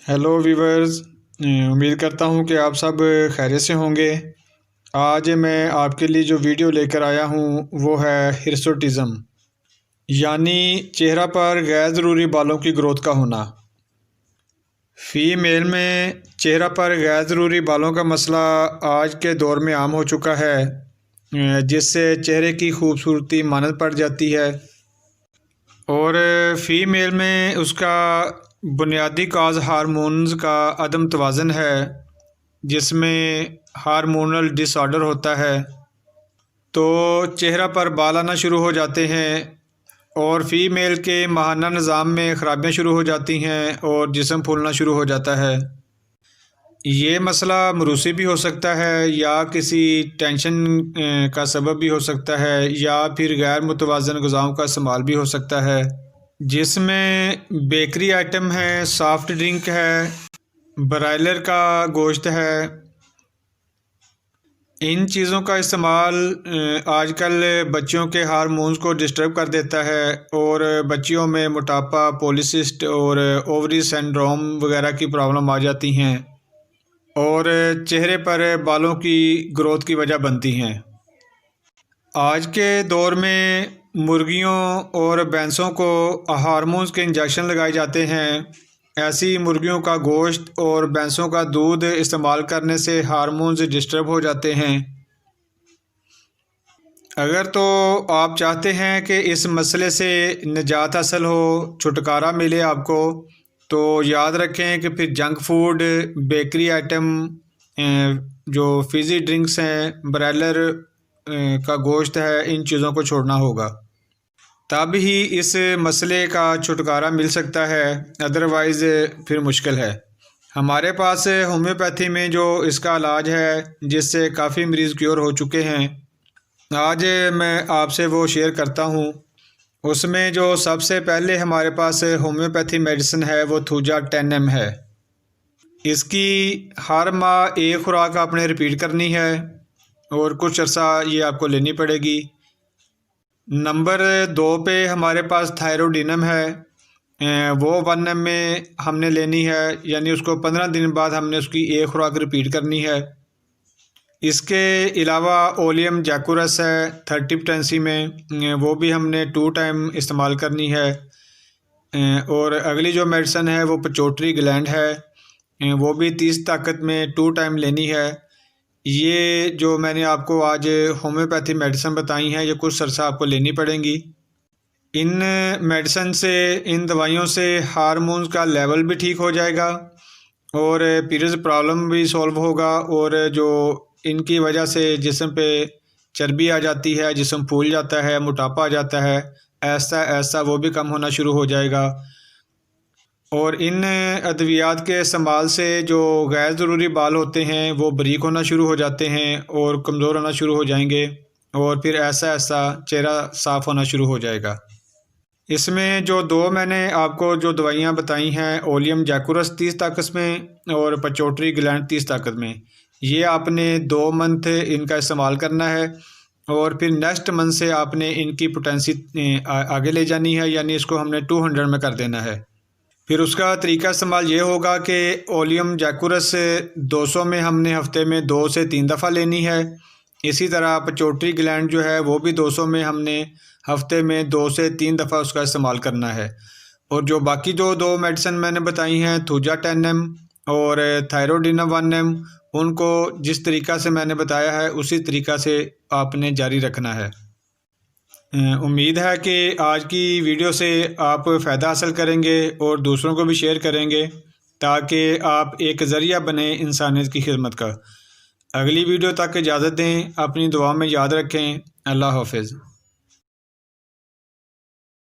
Hello viewers. उम्मीद करता हूँ कि आप सब खैरियत से होंगे। आज मैं आपके लिए जो वीडियो लेकर आया हूँ वो है हिर्सुटिज़म, यानी चेहरा पर गैर ज़रूरी बालों की ग्रोथ का होना। फ़ीमेल में चेहरा पर गैर ज़रूरी बालों का मसला आज के दौर में आम हो चुका है, जिससे चेहरे की खूबसूरती मानद पड़ जाती है। और फ़ीमेल में उसका बुनियादी काज हार्मोन्स का अदम तवाज़ुन है, जिसमें हार्मोनल डिसऑर्डर होता है। तो चेहरा पर बाल आना शुरू हो जाते हैं और फ़ीमेल के माहाना निज़ाम में ख़राबियाँ शुरू हो जाती हैं और जिस्म फूलना शुरू हो जाता है। ये मसला मरूसी भी हो सकता है या किसी टेंशन का सबब भी हो सकता है, या फिर गैर मुतवाज़न ग़िज़ाओं का इस्तेमाल भी हो सकता है, जिसमें बेकरी आइटम है, सॉफ्ट ड्रिंक है, ब्रायलर का गोश्त है। इन चीज़ों का इस्तेमाल आजकल बच्चों के हार्मोन्स को डिस्टर्ब कर देता है और बच्चियों में मोटापा, पॉलीसिस्ट और ओवरी सिंड्रोम वगैरह की प्रॉब्लम आ जाती हैं और चेहरे पर बालों की ग्रोथ की वजह बनती हैं। आज के दौर में मुर्गियों और भैंसों को हार्मोन्स के इंजेक्शन लगाए जाते हैं। ऐसी मुर्गियों का गोश्त और भैंसों का दूध इस्तेमाल करने से हार्मोन्स डिस्टर्ब हो जाते हैं। अगर तो आप चाहते हैं कि इस मसले से निजात हासिल हो, छुटकारा मिले आपको, तो याद रखें कि फिर जंक फूड, बेकरी आइटम, जो फिज़ी ड्रिंक्स हैं, ब्रायलर का गोश्त है, इन चीज़ों को छोड़ना होगा, तब ही इस मसले का छुटकारा मिल सकता है। अदरवाइज़ फिर मुश्किल है। हमारे पास होम्योपैथी में जो इसका इलाज है, जिससे काफ़ी मरीज़ क्योर हो चुके हैं, आज मैं आपसे वो शेयर करता हूँ। उसमें जो सबसे पहले हमारे पास होम्योपैथी मेडिसिन है वो थूजा 10 mg है। इसकी हर माह एक खुराक आपने रिपीट करनी है और कुछ अर्सा ये आपको लेनी पड़ेगी। नंबर 2 पे हमारे पास थायरोडिनम है, वो 1 mg में हमने लेनी है, यानी उसको 15 दिन बाद हमने उसकी एक खुराक रिपीट करनी है। इसके अलावा ओलियम जैकुरस है 30 पोटेंसी में, वो भी हमने 2 टाइम इस्तेमाल करनी है। और अगली जो मेडिसिन है वो पिट्यूटरी ग्लैंड है, वो भी 30 ताकत में 2 टाइम लेनी है। ये जो मैंने आपको आज होम्योपैथी मेडिसिन बताई हैं, ये कुछ अरसा आपको लेनी पड़ेंगी। इन मेडिसिन से, इन दवाइयों से हार्मोन्स का लेवल भी ठीक हो जाएगा और पीरियड्स प्रॉब्लम भी सॉल्व होगा, और जो इनकी वजह से जिस्म पे चर्बी आ जाती है, जिस्म फूल जाता है, मोटापा आ जाता है, ऐसा ऐसा वो भी कम होना शुरू हो जाएगा। और इन अद्वियात के इस्तेमाल से जो गैर ज़रूरी बाल होते हैं वो बारीक होना शुरू हो जाते हैं और कमज़ोर होना शुरू हो जाएंगे, और फिर ऐसा ऐसा चेहरा साफ़ होना शुरू हो जाएगा। इसमें जो 2 मैंने आपको जो दवाइयाँ बताई हैं, ओलियम जैकुरस 30 ताकत में और पिट्यूटरी ग्लैंड 30 ताकत में, ये आपने 2 मंथ इनका इस्तेमाल करना है और फिर नेक्स्ट मंथ से आपने इनकी पोटेंसी आगे ले जानी है, यानी इसको हमने 200 में कर देना है। फिर उसका तरीका इस्तेमाल ये होगा कि ओलियम जैकुरस 200 में हमने हफ्ते में 2 से 3 दफ़ा लेनी है। इसी तरह पिट्यूटरी ग्लैंड जो है वो भी 200 में हमने हफ्ते में 2 से 3 दफ़ा उसका इस्तेमाल करना है। और जो बाकी जो 2 मेडिसिन मैंने बताई हैं, थूजा 10 mg और थायरोडिनम 1 mg, उनको जिस तरीक़ा से मैंने बताया है उसी तरीक़ा से आपने जारी रखना है। उम्मीद है कि आज की वीडियो से आप फ़ायदा हासिल करेंगे और दूसरों को भी शेयर करेंगे, ताकि आप एक ज़रिया बने इंसानियत की खिदमत का। अगली वीडियो तक इजाज़त दें, अपनी दुआ में याद रखें। अल्लाह हाफ़िज़।